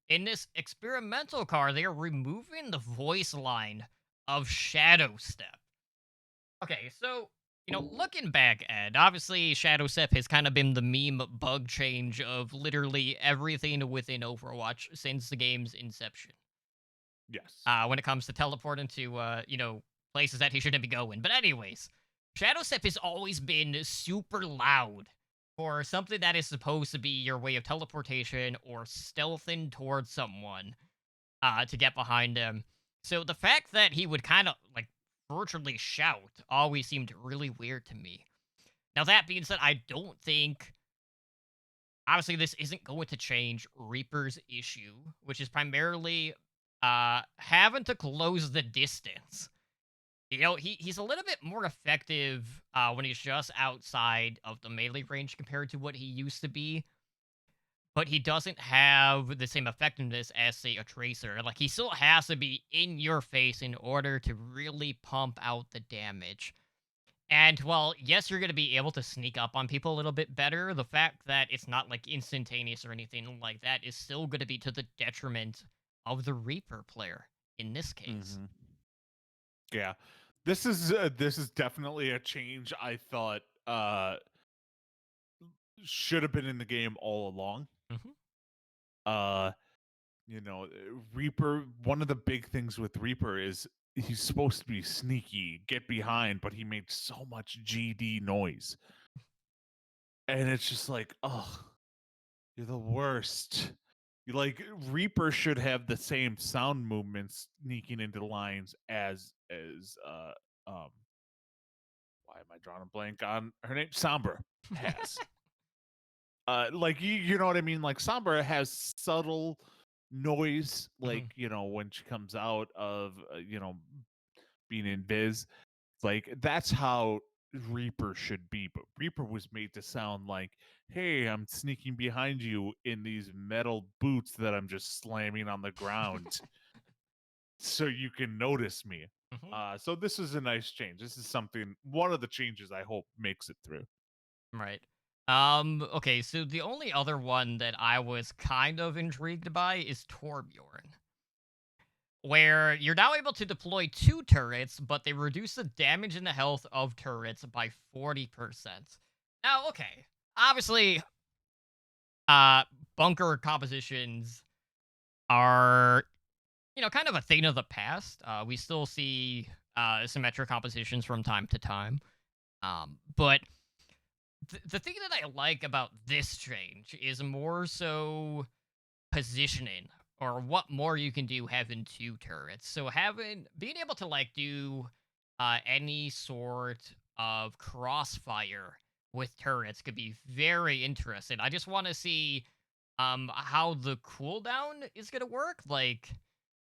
in this experimental car, they are removing the voice line of Shadow Step. Okay, so looking back, Ed, obviously Shadow Step has kind of been the meme bug change of literally everything within Overwatch since the game's inception Yes. when it comes to teleporting to places that he shouldn't be going. But anyways, Shadow Step has always been super loud for something that is supposed to be your way of teleportation or stealthing towards someone to get behind him. So the fact that he would kind of like virtually shout always seemed really weird to me. Now that being said, I don't think obviously this isn't going to change Reaper's issue, which is primarily having to close the distance. He's a little bit more effective when he's just outside of the melee range compared to what he used to be, but he doesn't have the same effectiveness as, say, a Tracer. Like, he still has to be in your face in order to really pump out the damage. And while, yes, you're going to be able to sneak up on people a little bit better, the fact that it's not, like, instantaneous or anything like that is still going to be to the detriment of the Reaper player in this case. Hmm. Yeah. This is definitely a change I thought should have been in the game all along. Hmm. Uh, Reaper, one of the big things with Reaper is he's supposed to be sneaky, get behind, but he made so much GD noise. And it's just like, oh, you're the worst. You like Reaper should have the same sound movements sneaking into lines as why am I drawing a blank on her name? Sombra has. Like you know what I mean? Like Sombra has subtle noise, like Hmm. when she comes out of being in Biz. Like that's how Reaper should be, but Reaper was made to sound like, "Hey, I'm sneaking behind you in these metal boots that I'm just slamming on the ground, so you can notice me." Hmm. So this is a nice change. This is one of the changes I hope makes it through. Right. Okay, so the only other one that I was kind of intrigued by is Torbjorn, where you're now able to deploy two turrets, but they reduce the damage and the health of turrets by 40%. Now, okay, obviously, uh, bunker compositions are, kind of a thing of the past. We still see symmetric compositions from time to time. But the thing that I like about this change is more so positioning or what more you can do having two turrets. So having being able to like do any sort of crossfire with turrets could be very interesting. I just want to see how the cooldown is going to work. Like,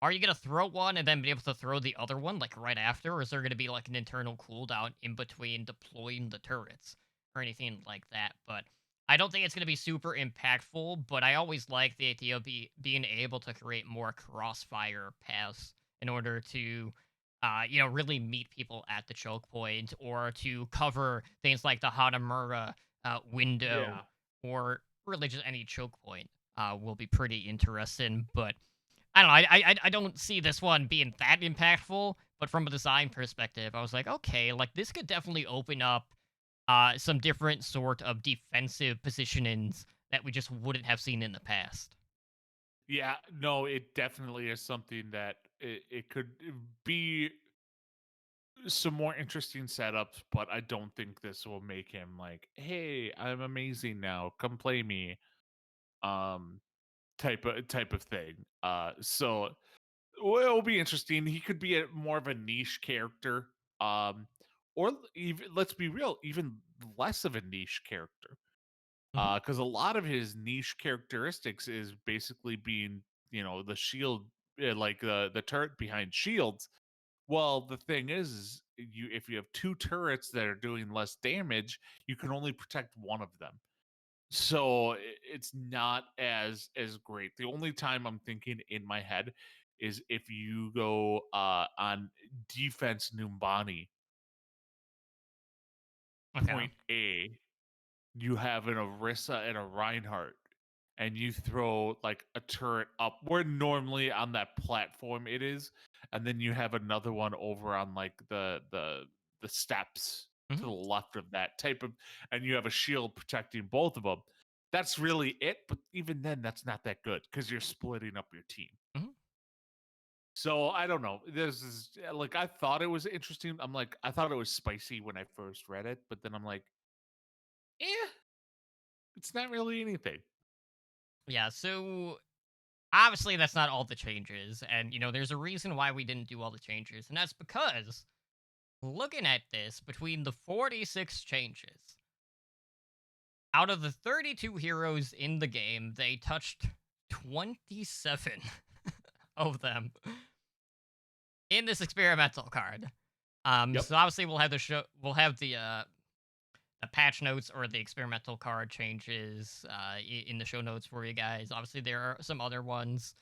are you going to throw one and then be able to throw the other one like right after, or is there going to be like an internal cooldown in between deploying the turrets or anything like that? But I don't think it's going to be super impactful, but I always like the idea of being able to create more crossfire paths in order to, really meet people at the choke point or to cover things like the Hanamura window Yeah. or really just any choke point will be pretty interesting. But I don't know. I don't see this one being that impactful, but from a design perspective, I was like, okay, like this could definitely open up some different sort of defensive positionings that we just wouldn't have seen in the past. Yeah, no, it definitely is something that it could be some more interesting setups, but I don't think this will make him like, "Hey, I'm amazing now. Come play me." Um type of thing. So well, it'll be interesting. He could be a more of a niche character. Or even let's be real, even less of a niche character. Hmm. Because a lot of his niche characteristics is basically being, the shield, like the turret behind shields. Well, the thing is you if you have two turrets that are doing less damage, you can only protect one of them. So it's not as great. The only time I'm thinking in my head is if you go on defense Numbani Okay. point A, you have an Orisa and a Reinhardt, and you throw like a turret up where normally on that platform it is, and then you have another one over on like the steps to Hmm. the left of that type of, and you have a shield protecting both of them. That's really it, but even then, that's not that good because you're splitting up your team. Hmm. So I don't know. This is like I thought it was interesting. I'm like I thought it was spicy when I first read it, but then I'm like, eh, it's not really anything. Yeah. So obviously, that's not all the changes, and there's a reason why we didn't do all the changes, and that's because looking at this, between the 46 changes, out of the 32 heroes in the game, they touched 27 of them in this experimental card. Yep. So obviously we'll have the patch notes or the experimental card changes in the show notes for you guys. Obviously there are some other ones.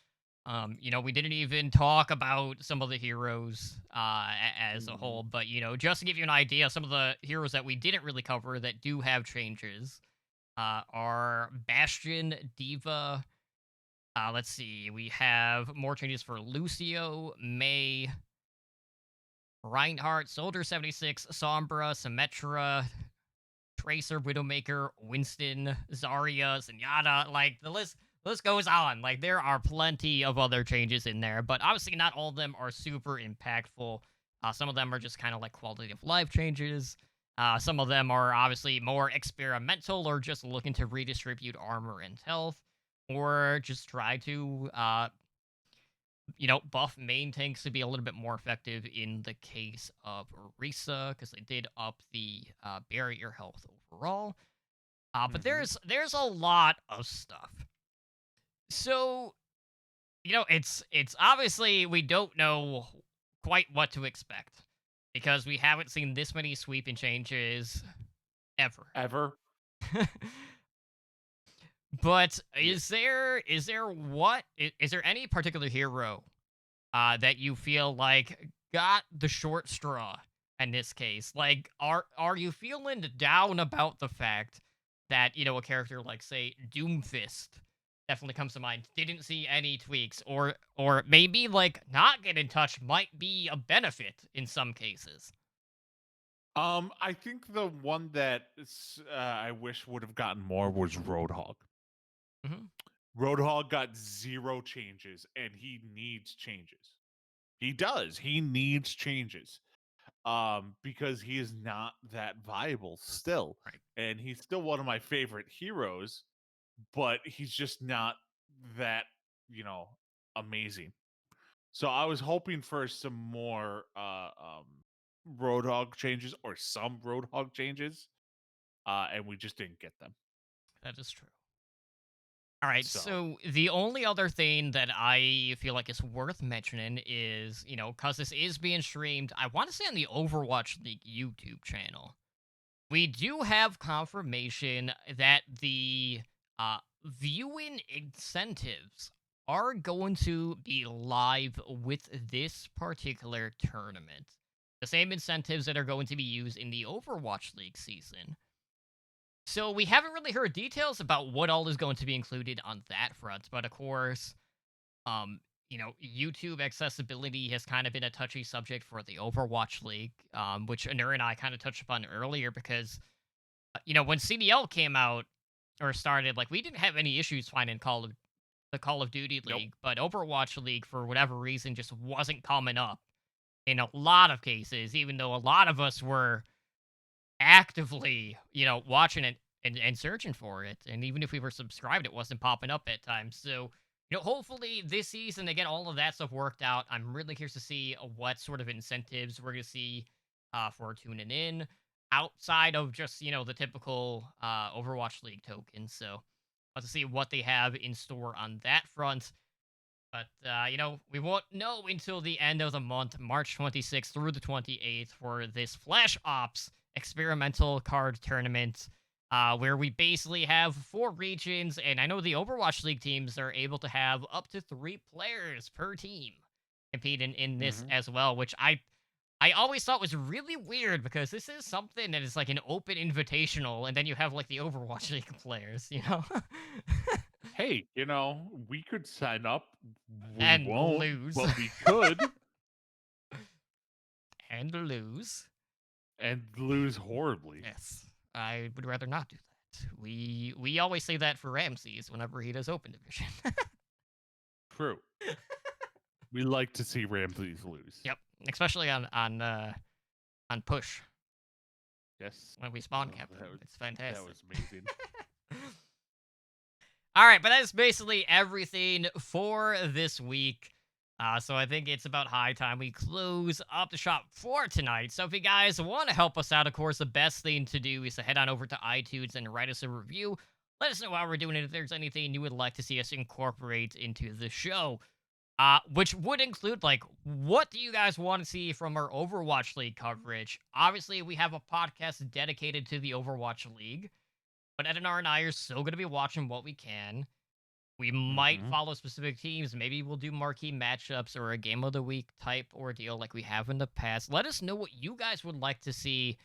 We didn't even talk about some of the heroes as a whole, Mhm. but just to give you an idea, some of the heroes that we didn't really cover that do have changes are Bastion, Diva. Let's see, we have more changes for Lucio, May, Reinhardt, Soldier 76, Sombra, Symmetra, Tracer, Widowmaker, Winston, Zarya, Zenyatta. Like the list goes on. Like there are plenty of other changes in there, but obviously not all of them are super impactful. Some of them are just kind of like quality of life changes. Some of them are obviously more experimental or just looking to redistribute armor and health, or just try to buff main tanks to be a little bit more effective in the case of Orisa, because they did up the barrier health overall. But Mhm. there's a lot of stuff. So, it's obviously we don't know quite what to expect because we haven't seen this many sweeping changes ever. Ever? But Yeah. is there any particular hero that you feel like got the short straw in this case? Like, are you feeling down about the fact that a character like say Doomfist definitely comes to mind didn't see any tweaks, or maybe like not get in touch might be a benefit in some cases? I think the one that I wish would have gotten more was Roadhog. Hmm. Roadhog got zero changes, and he needs changes. He does. He needs changes. Because he is not that viable still, Right. and he's still one of my favorite heroes, but he's just not that. You know. amazing. So I was hoping for some more Roadhog changes or some Roadhog changes, and we just didn't get them. That is true. All right, So so the only other thing that I feel like is worth mentioning is, because this is being streamed, I want to say on the Overwatch League YouTube channel. We do have confirmation that the viewing incentives are going to be live with this particular tournament. The same incentives that are going to be used in the Overwatch League season. So we haven't really heard details about what all is going to be included on that front, but of course, um, YouTube accessibility has kind of been a touchy subject for the Overwatch League, which Anur and I kind of touched upon earlier because, when CDL came out or started, like we didn't have any issues finding the Call of Duty nope. League, but Overwatch League for whatever reason just wasn't coming up in a lot of cases, even though a lot of us were actively, watching it and searching for it. And even if we were subscribed, it wasn't popping up at times. So, hopefully this season they get all of that stuff worked out. I'm really curious to see what sort of incentives we're going to see for tuning in outside of just, the typical Overwatch League tokens. So, let's see what they have in store on that front. But, we won't know until the end of the month, March 26th through the 28th, for this Flash Ops experimental card tournament, where we basically have 4 regions. And I know the Overwatch League teams are able to have up to 3 players per team competing in this Hmm. as well, which I always thought was really weird because this is something that is like an open invitational, and then you have like the Overwatch League players. Hey, we could sign up. We And won't, lose. but we could And lose. and lose horribly. Yes, I would rather not do that. We always say that for Ramses whenever he does open division. True. We like to see Ramses lose. Yep, especially on push Yes. when we spawn Oh, cap that them. was It's that fantastic. was amazing. All right, but that's basically everything for this week. So I think it's about high time we close up the shop for tonight. So if you guys want to help us out, of course, the best thing to do is to head on over to iTunes and write us a review. Let us know how we're doing and if there's anything you would like to see us incorporate into the show. Which would include, like, what do you guys want to see from our Overwatch League coverage? Obviously, we have a podcast dedicated to the Overwatch League, but Ed and I are still going to be watching what we can. We might Hmm. follow specific teams. Maybe we'll do marquee matchups or a game of the week type ordeal like we have in the past. Let us know what you guys would like to see,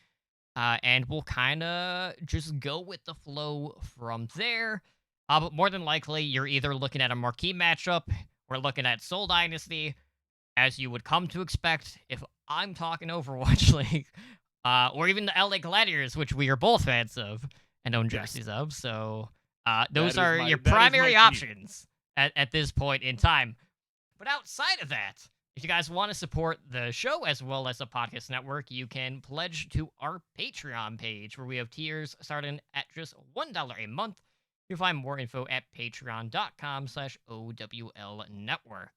and we'll kind of just go with the flow from there. But more than likely, you're either looking at a marquee matchup or looking at Soul Dynasty, as you would come to expect if I'm talking Overwatch League, or even the LA Gladiators, which we are both fans of and own Yes. jerseys of. So That those is are my your that is my primary team. options at this point in time. But outside of that, if you guys want to support the show as well as the podcast network, you can pledge to our Patreon page where we have tiers starting at just $1 a month. You'll find more info at patreon.com/OWL network.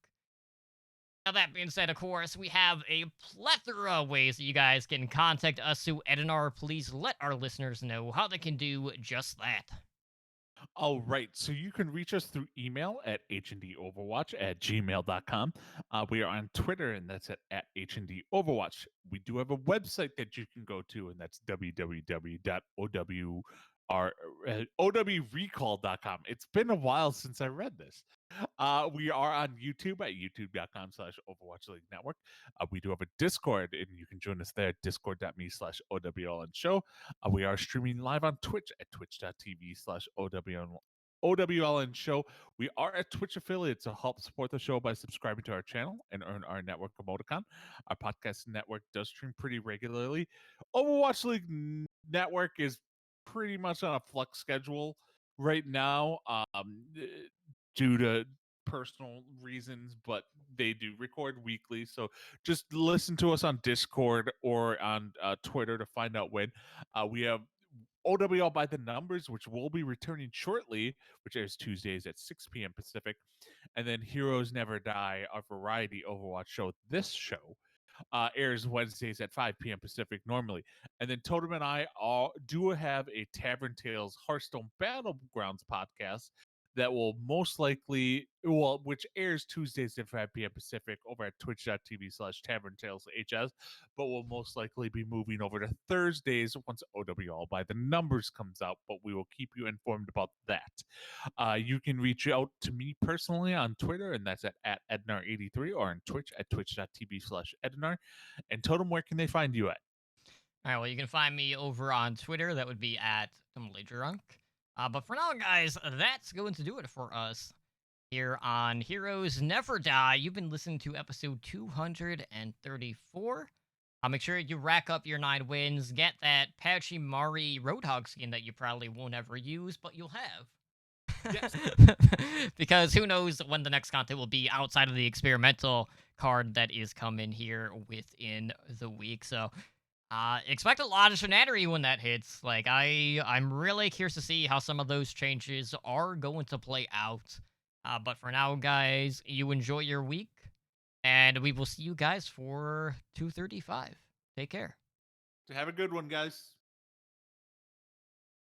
Now, that being said, of course, we have a plethora of ways that you guys can contact us. So, Ed and R, please let our listeners know how they can do just that. All right. So you can reach us through email at hndoverwatch@gmail.com. We are on Twitter, and that's at hndoverwatch. We do have a website that you can go to, and that's www.owrecall.com. It's been a while since I read this. We are on YouTube at youtube.com/Overwatch League Network. We do have a Discord, and you can join us there at discord.me/OWLN show. We are streaming live on Twitch at twitch.tv/OWLN show. We are a Twitch affiliate, so help support the show by subscribing to our channel and earn our network emoticon. Our podcast network does stream pretty regularly. Overwatch League Network is pretty much on a flux schedule right now. Due to personal reasons, but they do record weekly. So just listen to us on Discord or on Twitter to find out when. We have OWL by the Numbers, which will be returning shortly, which airs Tuesdays at 6 p.m. Pacific, and then Heroes Never Die, our variety Overwatch show. This show airs Wednesdays at 5 p.m. Pacific normally. And then Totem and I all do have a Tavern Tales Hearthstone Battlegrounds podcast that will most likely, well, which airs Tuesdays at 5 p.m. Pacific over at twitch.tv/Tavern Tales HS, but will most likely be moving over to Thursdays once OWL by the Numbers comes out, but we will keep you informed about that. You can reach out to me personally on Twitter, and that's at Ednar83, or on Twitch at twitch.tv/Ednar. And Totem, where can they find you at? All right, well, you can find me over on Twitter. That would be at Drunk. But for now, guys, that's going to do it for us here on Heroes Never Die. You've been listening to episode 234. Make sure you rack up your 9 wins. Get that Pachimari Roadhog skin that you probably won't ever use, but you'll have. Yes. Because who knows when the next content will be outside of the experimental card that is coming here within the week. So expect a lot of shenanigans when that hits. Like I'm really curious to see how some of those changes are going to play out. But for now, guys, you enjoy your week, and we will see you guys for 235. Take care. Have a good one, guys.